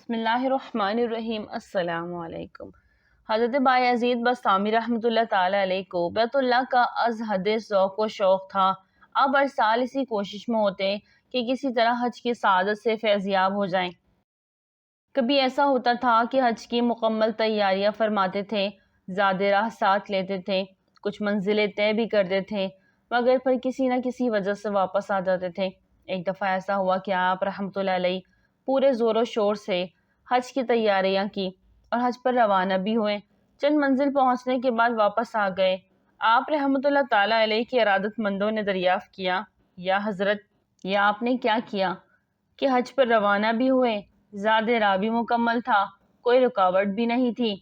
بسم اللہ الرحمن الرحیم۔ السلام علیکم۔ حضرت بایزید بسطامی رحمۃ اللہ تعالی علیہ کو بیت اللہ کا از حد ذوق و شوق تھا۔ آپ ہر سال اسی کوشش میں ہوتے کہ کسی طرح حج کی سعادت سے فیضیاب ہو جائیں۔ کبھی ایسا ہوتا تھا کہ حج کی مکمل تیاریاں فرماتے تھے، زیادہ راہ ساتھ لیتے تھے، کچھ منزلیں طے بھی کرتے تھے، مگر پھر کسی نہ کسی وجہ سے واپس آ جاتے تھے۔ ایک دفعہ ایسا ہوا کہ آپ رحمۃ اللہ علیہ پورے زور و شور سے حج کی تیاریاں کی اور حج پر روانہ بھی ہوئے۔ چند منزل پہنچنے کے بعد واپس آ گئے۔ آپ رحمۃ اللہ تعالیٰ علیہ کے ارادت مندوں نے دریافت کیا، یا حضرت، یہ آپ نے کیا کیا کہ حج پر روانہ بھی ہوئے، زیادہ راہ بھی مکمل تھا، کوئی رکاوٹ بھی نہیں تھی،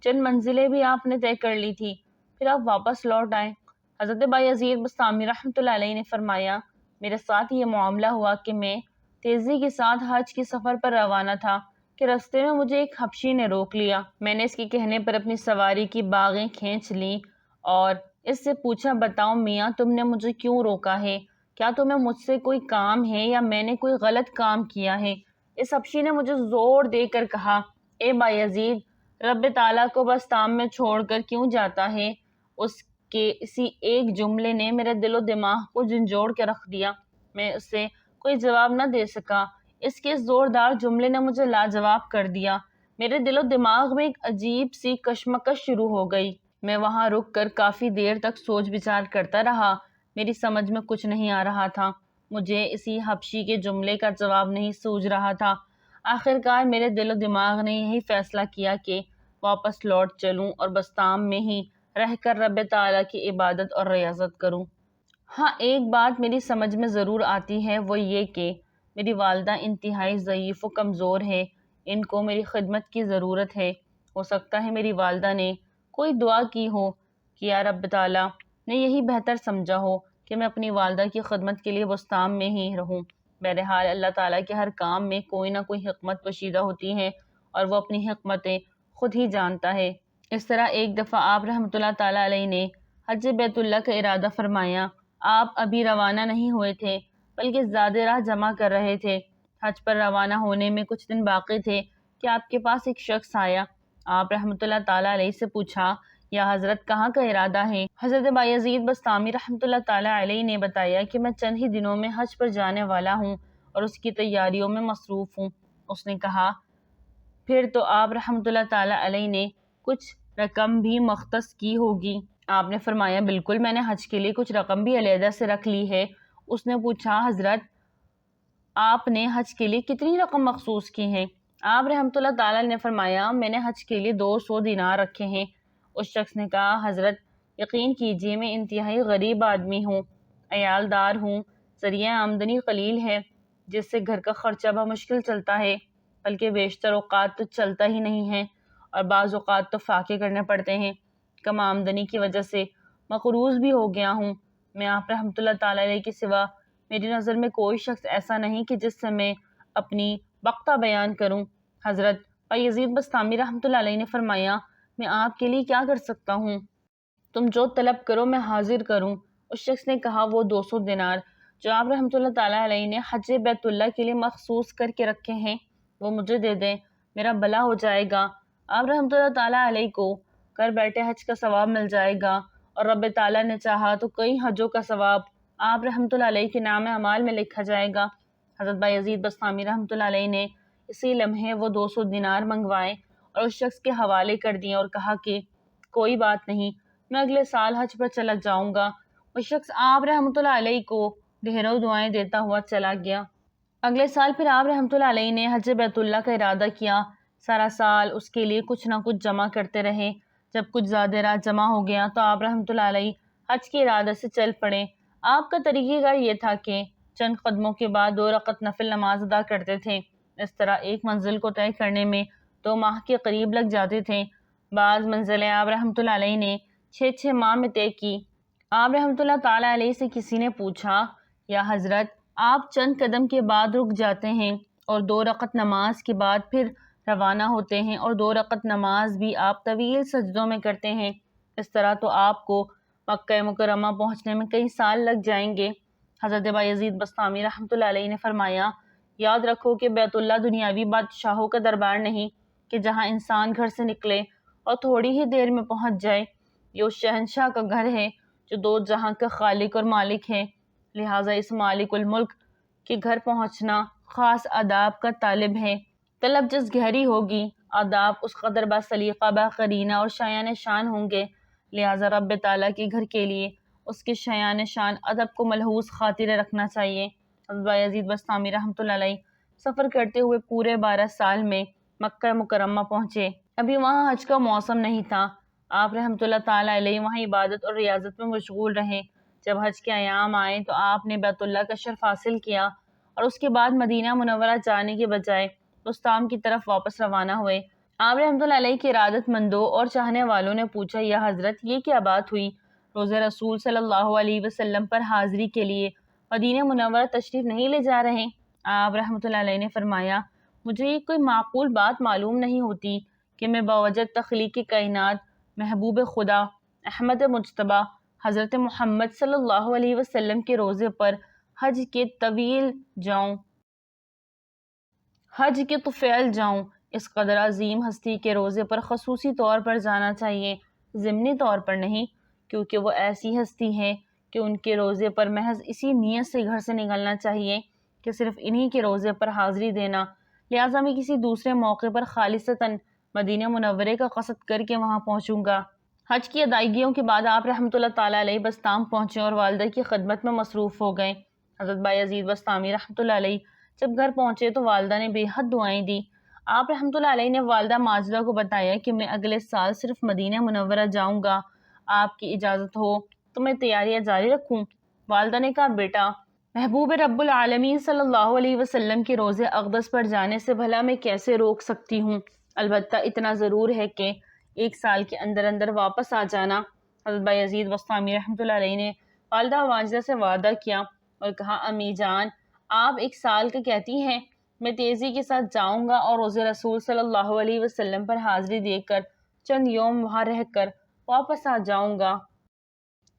چند منزلیں بھی آپ نے طے کر لی تھی، پھر آپ واپس لوٹ آئے؟ حضرت بایزید بسطامی رحمۃ اللہ علیہ نے فرمایا، میرے ساتھ یہ معاملہ ہوا کہ میں تیزی کے ساتھ حج کی سفر پر روانہ تھا کہ رستے میں مجھے ایک حبشی نے روک لیا۔ میں نے اس کے کہنے پر اپنی سواری کی باغیں کھینچ لیں اور اس سے پوچھا، بتاؤ میاں، تم نے مجھے کیوں روکا ہے؟ کیا تمہیں مجھ سے کوئی کام ہے یا میں نے کوئی غلط کام کیا ہے؟ اس حبشی نے مجھے زور دے کر کہا، اے بایزید، رب تعالیٰ کو بسطام میں چھوڑ کر کیوں جاتا ہے؟ اس کے اسی ایک جملے نے میرے دل و دماغ کو جھنجھوڑ کے رکھ دیا۔ میں اس سے کوئی جواب نہ دے سکا۔ اس کے زوردار جملے نے مجھے لاجواب کر دیا۔ میرے دل و دماغ میں ایک عجیب سی کشمکش شروع ہو گئی۔ میں وہاں رک کر کافی دیر تک سوچ بچار کرتا رہا۔ میری سمجھ میں کچھ نہیں آ رہا تھا۔ مجھے اسی حبشی کے جملے کا جواب نہیں سوجھ رہا تھا۔ آخرکار میرے دل و دماغ نے یہی فیصلہ کیا کہ واپس لوٹ چلوں اور بسطام میں ہی رہ کر رب تعالیٰ کی عبادت اور ریاضت کروں۔ ہاں، ایک بات میری سمجھ میں ضرور آتی ہے، وہ یہ کہ میری والدہ انتہائی ضعیف و کمزور ہے، ان کو میری خدمت کی ضرورت ہے۔ ہو سکتا ہے میری والدہ نے کوئی دعا کی ہو کہ یا رب تعالیٰ نے یہی بہتر سمجھا ہو کہ میں اپنی والدہ کی خدمت کے لیے بسطام میں ہی رہوں۔ بہرحال اللہ تعالیٰ کے ہر کام میں کوئی نہ کوئی حکمت پوشیدہ ہوتی ہے اور وہ اپنی حکمتیں خود ہی جانتا ہے۔ اس طرح ایک دفعہ آپ رحمۃ اللہ تعالیٰ علیہ نے حج بیت اللہ کا ارادہ فرمایا۔ آپ ابھی روانہ نہیں ہوئے تھے بلکہ زیادہ راہ جمع کر رہے تھے۔ حج پر روانہ ہونے میں کچھ دن باقی تھے کہ آپ کے پاس ایک شخص آیا۔ آپ رحمۃ اللہ تعالیٰ علیہ سے پوچھا، یا حضرت، کہاں کا ارادہ ہے؟ حضرت بایزید بسطامی رحمۃ اللہ تعالیٰ علیہ نے بتایا کہ میں چند ہی دنوں میں حج پر جانے والا ہوں اور اس کی تیاریوں میں مصروف ہوں۔ اس نے کہا، پھر تو آپ رحمۃ اللہ تعالیٰ علیہ نے کچھ رقم بھی مختص کی ہوگی؟ آپ نے فرمایا، بالکل، میں نے حج کے لیے کچھ رقم بھی علیحدہ سے رکھ لی ہے۔ اس نے پوچھا، حضرت، آپ نے حج کے لیے کتنی رقم مخصوص کی ہے؟ آپ رحمۃ اللہ تعالیٰ نے فرمایا، میں نے حج کے لیے 200 دینار رکھے ہیں۔ اس شخص نے کہا، حضرت، یقین کیجیے میں انتہائی غریب آدمی ہوں، عیال دار ہوں، ذریعہ آمدنی قلیل ہے، جس سے گھر کا خرچہ بمشکل چلتا ہے، بلکہ بیشتر اوقات تو چلتا ہی نہیں ہے اور بعض اوقات تو فاقے کرنے پڑتے ہیں۔ کم آمدنی کی وجہ سے مقروض بھی ہو گیا ہوں۔ میں آپ رحمۃ اللہ تعالیٰ علیہ کے سوا میری نظر میں کوئی شخص ایسا نہیں کہ جس سے میں اپنی بقا بیان کروں۔ حضرت بایزید بسطامی رحمۃ اللہ علیہ نے فرمایا، میں آپ کے لیے کیا کر سکتا ہوں؟ تم جو طلب کرو میں حاضر کروں۔ اس شخص نے کہا، وہ 200 دینار جو آپ رحمۃ اللہ تعالیٰ علیہ نے حج بیت اللہ کے لیے مخصوص کر کے رکھے ہیں وہ مجھے دے دیں، میرا بھلا ہو جائے گا۔ آپ رحمۃ اللہ تعالیٰ علیہ کو گھر بیٹھے حج کا ثواب مل جائے گا اور رب تعالیٰ نے چاہا تو کئی حجوں کا ثواب آپ رحمۃ اللہ علیہ کے نام اعمال میں لکھا جائے گا۔ حضرت بایزید بسطامی رحمۃ اللہ علیہ نے اسی لمحے وہ 200 دینار منگوائے اور اس شخص کے حوالے کر دیے اور کہا کہ کوئی بات نہیں، میں اگلے سال حج پر چلا جاؤں گا۔ وہ شخص آپ رحمۃ اللہ علیہ کو ڈھیروں دعائیں دیتا ہوا چلا گیا۔ اگلے سال پھر آپ رحمۃ اللہ علیہ نے حج بیت اللہ کا ارادہ کیا۔ سارا سال اس کے لیے کچھ نہ کچھ جمع کرتے رہے۔ جب کچھ زیادہ راہ جمع ہو گیا تو آپ رحمۃ اللہ علیہ حج کے ارادے سے چل پڑے۔ آپ کا طریقہ کار یہ تھا کہ چند قدموں کے بعد 2 رکعت نفل نماز ادا کرتے تھے۔ اس طرح ایک منزل کو طے کرنے میں 2 ماہ کے قریب لگ جاتے تھے۔ بعض منزلیں آپ رحمۃ اللہ علیہ نے 6 ماہ میں طے کی۔ آپ رحمۃ اللہ تعالیٰ علیہ سے کسی نے پوچھا، یا حضرت، آپ چند قدم کے بعد رک جاتے ہیں اور 2 رکعت نماز کے بعد پھر روانہ ہوتے ہیں اور 2 رکعت نماز بھی آپ طویل سجدوں میں کرتے ہیں، اس طرح تو آپ کو مکہ مکرمہ پہنچنے میں کئی سال لگ جائیں گے۔ حضرت بایزید بسطامی رحمۃ اللہ علیہ نے فرمایا، یاد رکھو کہ بیت اللہ دنیاوی بادشاہوں کا دربار نہیں کہ جہاں انسان گھر سے نکلے اور تھوڑی ہی دیر میں پہنچ جائے۔ یہ اس شہنشاہ کا گھر ہے جو دو جہاں کا خالق اور مالک ہے، لہٰذا اس مالک الملک کے گھر پہنچنا خاص آداب کا طالب ہے۔ طلب جس گہری ہوگی، آداب اس قدر با سلیقہ، با قرینہ اور شایان شان ہوں گے، لہٰذا رب تعالیٰ کے گھر کے لیے اس کے شایان شان ادب کو ملحوظ خاطر رکھنا چاہیے۔ حضرت بایزید بستامی رحمۃ اللہ علیہ سفر کرتے ہوئے پورے 12 سال میں مکہ مکرمہ پہنچے۔ ابھی وہاں حج کا موسم نہیں تھا۔ آپ رحمۃ اللہ تعالیٰ علیہ وہاں عبادت اور ریاضت میں مشغول رہے۔ جب حج کے ایام آئے تو آپ نے بیت اللہ کا شرف حاصل کیا اور اس کے بعد مدینہ منورہ جانے کے بجائے بستام کی طرف واپس روانہ ہوئے۔ آپ رحمۃ اللہ علیہ کے ارادت مندوں اور چاہنے والوں نے پوچھا، یا حضرت یہ کیا بات ہوئی؟ روزہ رسول صلی اللہ علیہ وسلم پر حاضری کے لیے مدینہ منورہ تشریف نہیں لے جا رہے؟ آپ رحمۃ اللہ علیہ نے فرمایا، مجھے یہ کوئی معقول بات معلوم نہیں ہوتی کہ میں باوجہ تخلیق کائنات محبوب خدا احمد مجتبیٰ حضرت محمد صلی اللہ علیہ وسلم کے روزے پر حج کے طفیل جاؤں۔ اس قدر عظیم ہستی کے روزے پر خصوصی طور پر جانا چاہیے، ضمنی طور پر نہیں، کیونکہ وہ ایسی ہستی ہے کہ ان کے روزے پر محض اسی نیت سے گھر سے نکلنا چاہیے کہ صرف انہی کے روزے پر حاضری دینا، لہٰذا میں کسی دوسرے موقع پر خالصتاً مدینہ منورے کا قصد کر کے وہاں پہنچوں گا۔ حج کی ادائیگیوں کے بعد آپ رحمۃ اللہ تعالیٰ علیہ بستام پہنچے اور والدہ کی خدمت میں مصروف ہو گئے۔ حضرت بایزید بستامی رحمۃ اللہ علیہ جب گھر پہنچے تو والدہ نے بے حد دعائیں دی۔ آپ رحمۃ اللہ علیہ نے والدہ ماجدہ کو بتایا کہ میں اگلے سال صرف مدینہ منورہ جاؤں گا، آپ کی اجازت ہو تو میں تیاریاں جاری رکھوں؟ والدہ نے کہا، بیٹا، محبوب رب العالمین صلی اللہ علیہ وسلم کے روزے اقدس پر جانے سے بھلا میں کیسے روک سکتی ہوں؟ البتہ اتنا ضرور ہے کہ 1 سال کے اندر اندر واپس آ جانا۔ حضرت بایزید بستامی رحمۃ اللہ علیہ نے والدہ ماجدہ سے وعدہ کیا اور کہا، امی جان، آپ 1 سال کا کہتی ہیں، میں تیزی کے ساتھ جاؤں گا اور روزے رسول صلی اللہ علیہ وسلم پر حاضری دے کر چند یوم وہاں رہ کر واپس آ جاؤں گا۔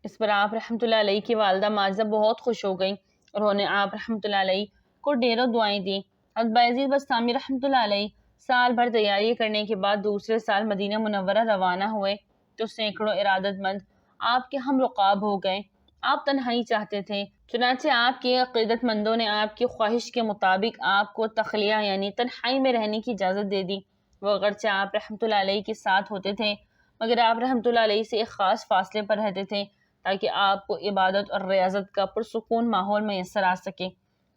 اس پر آپ رحمۃ اللہ علیہ کی والدہ ماجدہ بہت خوش ہو گئیں۔ انہوں نے آپ رحمۃ اللہ علیہ کو ڈھیروں دعائیں دیں۔ حضرت بایزید بستامی رحمۃ اللہ علیہ سال بھر تیاری کرنے کے بعد دوسرے سال مدینہ منورہ روانہ ہوئے تو سینکڑوں ارادت مند آپ کے ہم رکاب ہو گئے۔ آپ تنہائی چاہتے تھے، چنانچہ آپ کے عقیدت مندوں نے آپ کی خواہش کے مطابق آپ کو تخلیہ یعنی تنہائی میں رہنے کی اجازت دے دی۔ وہ اگرچہ آپ رحمۃ اللہ علیہ کے ساتھ ہوتے تھے مگر آپ رحمۃ اللہ علیہ سے ایک خاص فاصلے پر رہتے تھے تاکہ آپ کو عبادت اور ریاضت کا پرسکون ماحول میسر آ سکے۔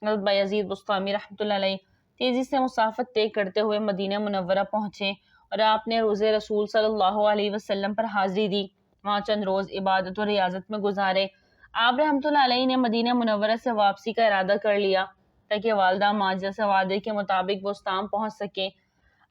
حضرت بایزید بستامی رحمۃ اللہ علیہ تیزی سے مسافت طے کرتے ہوئے مدینہ منورہ پہنچے اور آپ نے روزے رسول صلی اللہ علیہ وسلم پر حاضری دی۔ وہاں چند روز عبادت اور ریاضت میں گزارے۔ آپ رحمۃ اللہ علیہ نے مدینہ منورہ سے واپسی کا ارادہ کر لیا تاکہ والدہ ماجدہ سے وعدے کے مطابق بستام پہنچ سکے۔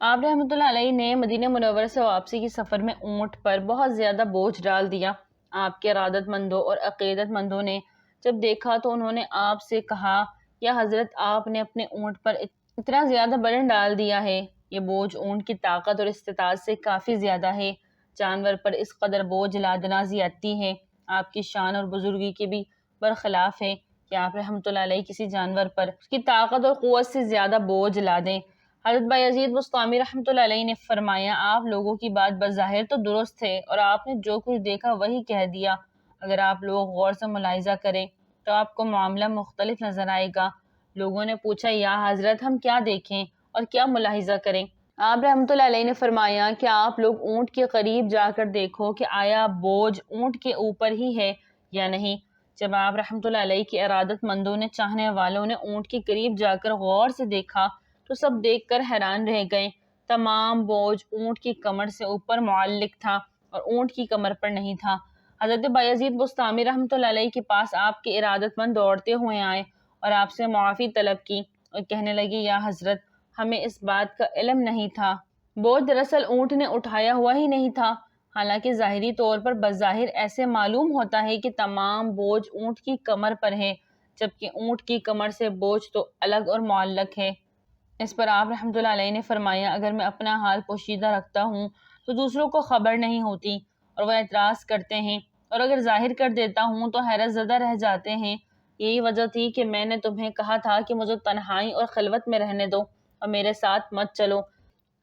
آپ رحمۃ اللہ علیہ نے مدینہ منورہ سے واپسی کے سفر میں اونٹ پر بہت زیادہ بوجھ ڈال دیا۔ آپ کے ارادت مندوں اور عقیدت مندوں نے جب دیکھا تو انہوں نے آپ سے کہا، یا حضرت، آپ نے اپنے اونٹ پر اتنا زیادہ برڈن ڈال دیا ہے، یہ بوجھ اونٹ کی طاقت اور استطاعت سے کافی زیادہ ہے۔ جانور پر اس قدر بوجھ لادنا زیادتی ہے، آپ کی شان اور بزرگی کے بھی برخلاف ہے کہ آپ رحمۃ اللہ علیہ کسی جانور پر اس کی طاقت اور قوت سے زیادہ بوجھ لادیں۔ حضرت بایزید بستامی رحمۃ اللہ علیہ نے فرمایا، آپ لوگوں کی بات بظاہر تو درست ہے اور آپ نے جو کچھ دیکھا وہی کہہ دیا، اگر آپ لوگ غور سے ملاحظہ کریں تو آپ کو معاملہ مختلف نظر آئے گا۔ لوگوں نے پوچھا، یا حضرت، ہم کیا دیکھیں اور کیا ملاحظہ کریں؟ آپ رحمۃ اللہ علیہ نے فرمایا کہ آپ لوگ اونٹ کے قریب جا کر دیکھو کہ آیا بوجھ اونٹ کے اوپر ہی ہے یا نہیں۔ جب آپ رحمۃ اللہ علیہ کی ارادت مندوں نے چاہنے والوں نے اونٹ کے قریب جا کر غور سے دیکھا تو سب دیکھ کر حیران رہ گئے۔ تمام بوجھ اونٹ کی کمر سے اوپر معلق تھا اور اونٹ کی کمر پر نہیں تھا۔ حضرت بایزید بستامی رحمۃ اللہ علیہ کے پاس آپ کے ارادت مند دوڑتے ہوئے آئے اور آپ سے معافی طلب کی اور کہنے لگے، یا حضرت، ہمیں اس بات کا علم نہیں تھا۔ بوجھ دراصل اونٹ نے اٹھایا ہوا ہی نہیں تھا، حالانکہ ظاہری طور پر بظاہر ایسے معلوم ہوتا ہے کہ تمام بوجھ اونٹ کی کمر پر ہے، جبکہ اونٹ کی کمر سے بوجھ تو الگ اور معلق ہے۔ اس پر آپ رحمۃ اللہ علیہ نے فرمایا، اگر میں اپنا حال پوشیدہ رکھتا ہوں تو دوسروں کو خبر نہیں ہوتی اور وہ اعتراض کرتے ہیں، اور اگر ظاہر کر دیتا ہوں تو حیرت زدہ رہ جاتے ہیں۔ یہی وجہ تھی کہ میں نے تمہیں کہا تھا کہ مجھے تنہائی اور خلوت میں رہنے دو اور میرے ساتھ مت چلو۔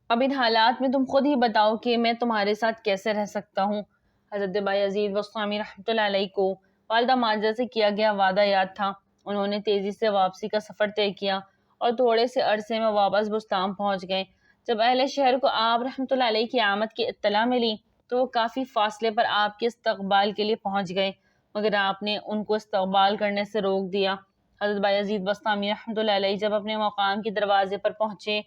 اب ان حالات میں تم خود ہی بتاؤ کہ میں تمہارے ساتھ کیسے رہ سکتا ہوں۔ حضرت بایزید بسطامی رحمۃ اللہ علیہ کو والدہ ماجدہ سے کیا گیا وعدہ یاد تھا۔ انہوں نے تیزی سے واپسی کا سفر طے کیا اور تھوڑے سے عرصے میں واپس بسطام پہنچ گئے۔ جب اہل شہر کو آپ رحمۃ اللہ علیہ کی آمد کی اطلاع ملی تو وہ کافی فاصلے پر آپ کے استقبال کے لیے پہنچ گئے، مگر آپ نے ان کو استقبال کرنے سے روک دیا۔ حضرت بایزید بسطامی رحمۃ اللہ علیہ جب اپنے مقام کے دروازے پر پہنچے،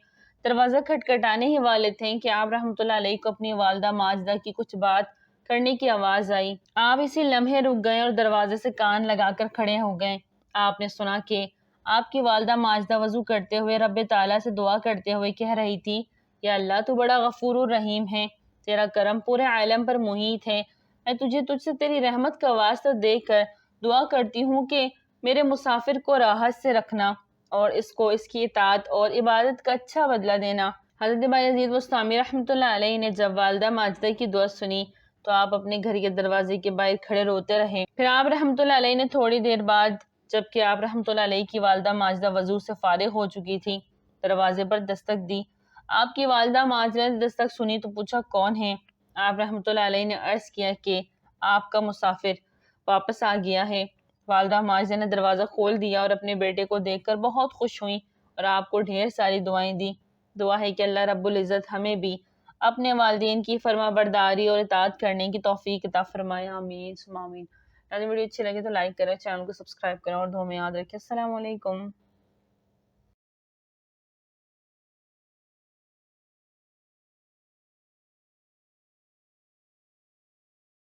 دروازہ کھٹکھٹانے ہی والے تھے کہ آپ رحمۃ اللہ علیہ کو اپنی والدہ ماجدہ کی کچھ بات کرنے کی آواز آئی۔ آپ اسی لمحے رک گئے اور دروازے سے کان لگا کر کھڑے ہو گئے۔ آپ نے سنا کہ آپ کی والدہ ماجدہ وضو کرتے ہوئے رب تعالیٰ سے دعا کرتے ہوئے کہہ رہی تھی، یا اللہ تو بڑا غفور الرحیم ہے، تیرا کرم پورے عالم پر محیط ہے، میں تجھ سے تیری رحمت کا واسطہ دے کر دعا کرتی ہوں کہ میرے مسافر کو راحت سے رکھنا اور اس کو اس کی اطاعت اور عبادت کا اچھا بدلہ دینا۔ حضرت بایزید بسطامی رحمۃ اللہ علیہ نے جب والدہ ماجدہ کی دعا سنی تو آپ اپنے گھر کے دروازے کے باہر کھڑے روتے رہے۔ پھر آپ رحمۃ اللہ علیہ نے تھوڑی دیر بعد، جبکہ آپ رحمۃ اللہ علیہ کی والدہ ماجدہ وضو سے فارغ ہو چکی تھی، دروازے پر دستک دی۔ آپ کی والدہ ماجدہ نے دستک سنی تو پوچھا، کون ہے؟ آپ رحمۃ اللہ علیہ نے عرض کیا کہ آپ کا مسافر واپس آ گیا ہے۔ والدہ ماجدہ نے دروازہ کھول دیا اور اپنے بیٹے کو دیکھ کر بہت خوش ہوئیں اور آپ کو ڈھیر ساری دعائیں دی۔ دعا ہے کہ اللہ رب العزت ہمیں بھی اپنے والدین کی فرما برداری اور اطاعت کرنے کی توفیق عطا فرمائے، آمین ثم آمین۔ اگر ویڈیو اچھی لگے تو لائک کریں، چینل کو سبسکرائب کریں اور دعا میں یاد رکھیں۔ السلام علیکم۔